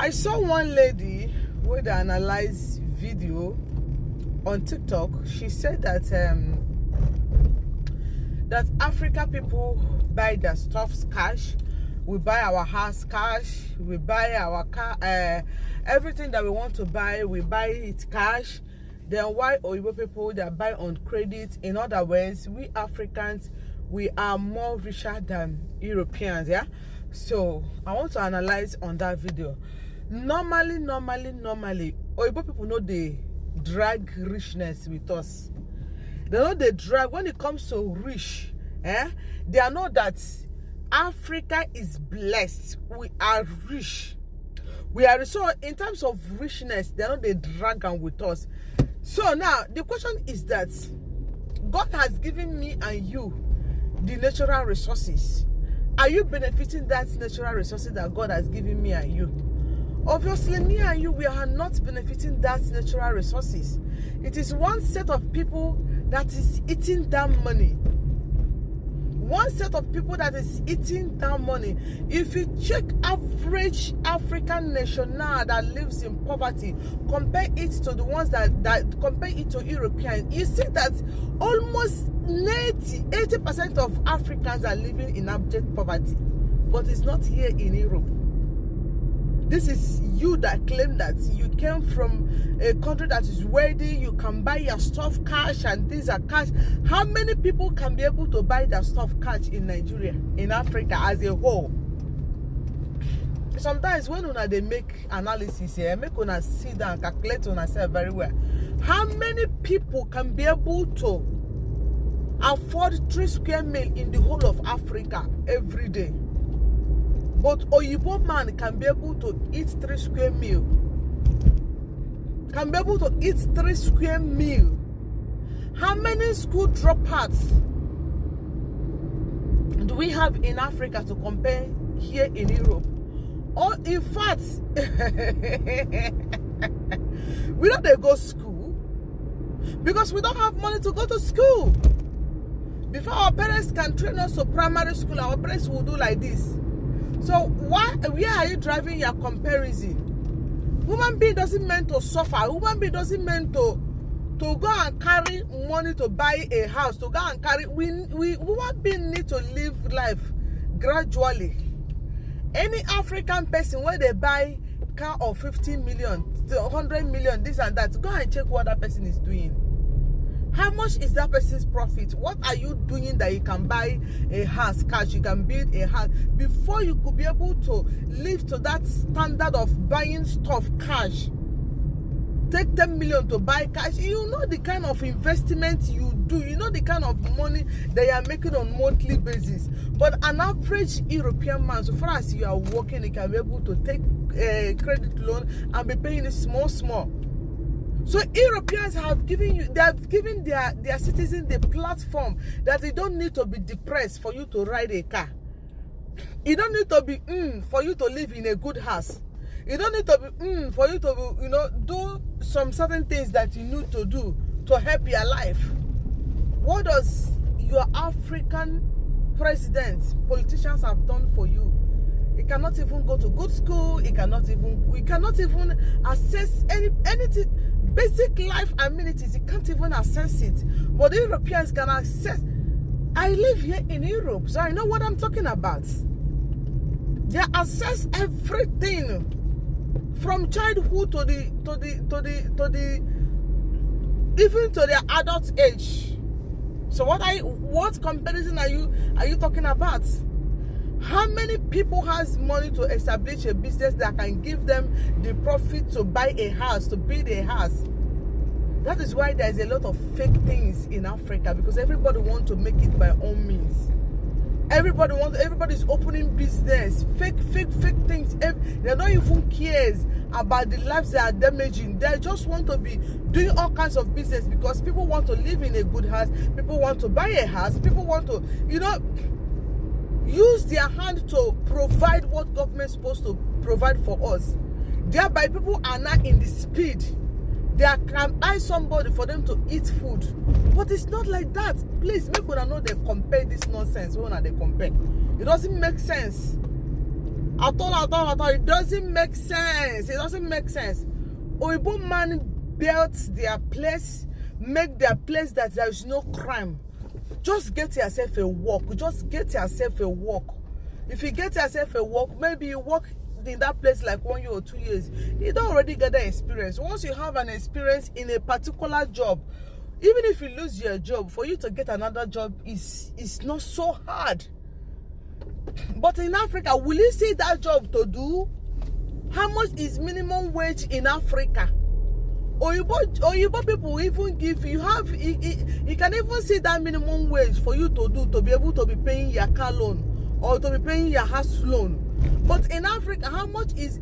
I saw one lady with an analyzed video on TikTok. She said that that Africa people buy their stuffs cash. We buy our house cash. We buy our car, everything that we want to buy, we buy it cash. Then why Oyibo people that buy on credit? In other words, we Africans, we are more richer than Europeans, yeah? So I want to analyze on that video. Normally, Oyibo people know they drag richness with us. They know they drag when it comes to rich. They know that Africa is blessed. We are rich. We are so in terms of richness, they know they drag on with us. So now the question is that God has given me and you the natural resources. Are you benefiting that natural resources that God has given me and you? Obviously, me and you, we are not benefiting that natural resources. It is one set of people that is eating that money. One set of people that is eating that money. If you check average African nation now that lives in poverty, compare it to the ones that compare it to Europeans, you see that almost 80% of Africans are living in abject poverty. But it's not here in Europe. This is you that claim that you came from a country that is wealthy, you can buy your stuff cash and these are cash. How many people can be able to buy their stuff cash in Nigeria, in Africa as a whole? Sometimes when they make analysis here, make una sit down and calculate on yourself very well. How many people can be able to afford 3 square meal in the whole of Africa every day? But Oyibo man can be able to eat 3 square meal. Can be able to eat 3 square meal. How many school dropouts do we have in Africa to compare here in Europe? Or in fact, we don't go school because we don't have money to go to school. Before our parents can train us to primary school, our parents will do like this. So where are you driving your comparison? Human being doesn't mean to suffer. Human being doesn't mean to go and carry money to buy a house. To go and carry, we human being need to live life gradually. Any African person where they buy car of 50 million, 100 million, this and that, go and check what that person is doing. How much is that person's profit? What are you doing that you can buy a house cash? You can build a house before you could be able to live to that standard of buying stuff cash. Take 10 million to buy cash. You know the kind of investment you do. You know the kind of money that you are making on monthly basis. But an average European man, so far as you are working, you can be able to take a credit loan and be paying it small. So Europeans have given you, they have given their citizens the platform that they don't need to be depressed for you to ride a car. You don't need to be for you to live in a good house. You don't need to be for you to do some certain things that you need to do to help your life. What does your African presidents, politicians have done for you? You cannot even go to good school. We cannot even access anything. Basic life amenities, you can't even access it. But the Europeans can access. I live here in Europe, so I know what I'm talking about. They access everything from childhood to the even to their adult age. So what comparison are you talking about? How many people has money to establish a business that can give them the profit to buy a house, to build a house? That is why there's a lot of fake things in Africa, because everybody wants to make it by own means. Everybody's opening business, fake things. They don't even care about the lives they are damaging. They just want to be doing all kinds of business because people want to live in a good house, people want to buy a house, people want to, use their hand to provide what government is supposed to provide for us. Thereby, people are not in the speed. They can buy somebody for them to eat food. But it's not like that. Please, make sure know they compare this nonsense when they compare. It doesn't make sense. At all. It doesn't make sense. It doesn't make sense. Oyibo man built their place, make their place that there is no crime. Just get yourself a work. Just get yourself a work. If you get yourself a work, maybe you work in that place like 1 year or 2 years. You don't already get the experience. Once you have an experience in a particular job, even if you lose your job, for you to get another job is not so hard. But in Africa, will you see that job to do? How much is minimum wage in Africa? Oyibo people even give you can even see that minimum wage for you to do, to be able to be paying your car loan or to be paying your house loan. But in Africa, how much is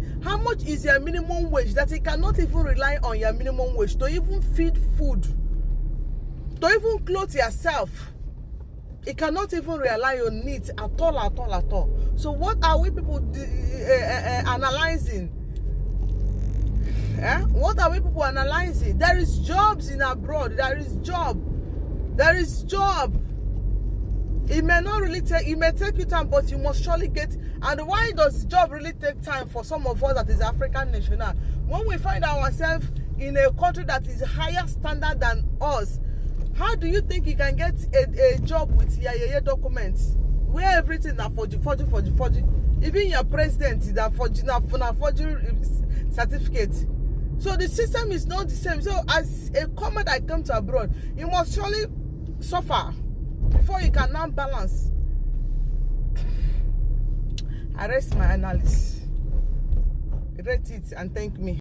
your minimum wage that you cannot even rely on your minimum wage to even feed food, to even clothe yourself? It cannot even rely on needs at all. So what are we people analyzing? What are we people analyzing? There is jobs in abroad. There is job. It may not really take. It may take you time, but you must surely get. And why does job really take time for some of us that is African national? When we find ourselves in a country that is higher standard than us, how do you think you can get a job with your documents where everything is forgery? Even your president is a forgery certificate. So the system is not the same. So as a comer that comes to abroad, you must surely suffer before you can now balance. I rest my analysis. Rate it and thank me.